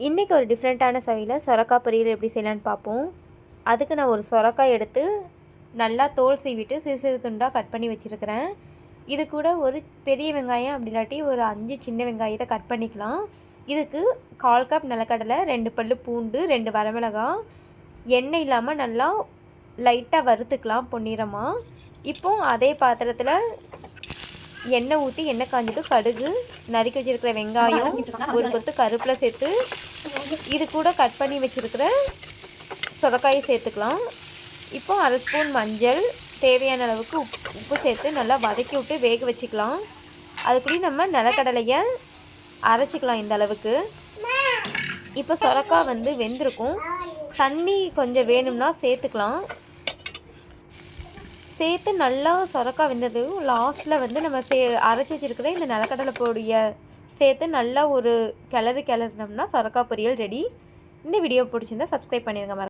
இன்றைக்கி ஒரு டிஃப்ரெண்ட்டான சமையலில் சொரக்காய் பொரியல் எப்படி செய்யலான்னு பார்ப்போம். அதுக்கு நான் ஒரு சொரக்காய் எடுத்து நல்லா தோல் சீவிட்டு சிறு சிறு துண்டாக கட் பண்ணி வச்சுருக்கிறேன். இது கூட ஒரு பெரிய வெங்காயம் அப்படி இல்லாட்டி ஒரு 5 சின்ன வெங்காயத்தை கட் பண்ணிக்கலாம். இதுக்கு 1/4 கப் நிலக்கடலை, 2 பல்லு பூண்டு, 2 வரமிளகாய், எண்ணெய் இல்லாமல் நல்லா லைட்டாக வறுத்துக்கலாம் பொன்னிறமாக. இப்போது அதே பாத்திரத்தில் எண்ணெய் ஊற்றி எண்ணெய் காஞ்சது கடுகு, நறுக்கி வச்சுருக்கிற வெங்காயம், ஒரு கொத்து கருவேப்பிலை சேர்த்து இது கூட கட் பண்ணி வச்சுருக்கிற சொரக்காயை சேர்த்துக்கலாம். இப்போ 1/2 ஸ்பூன் மஞ்சள், தேவையான அளவுக்கு உப்பு சேர்த்து நல்லா வதக்கி விட்டு வேக வச்சுக்கலாம். அதுக்குள்ளேயும் நம்ம நிலக்கடலையை அரைச்சிக்கலாம் இந்த அளவுக்கு. இப்போ சொரக்காய் வெந்திருக்கும். தண்ணி கொஞ்சம் வேணும்னா சேர்த்துக்கலாம். சேர்த்து நல்லா சொரக்காய் வெந்ததும் லாஸ்ட்டில் நம்ம அரைச்சி வச்சுருக்கிற இந்த நிலக்கடலை பொடியை சேர்த்து நல்லா ஒரு கிளறினோம்னா சொரக்காய் பொரியல் ரெடி. இந்த வீடியோ பிடிச்சிருந்தா சப்ஸ்கிரைப் பண்ணிடுங்க.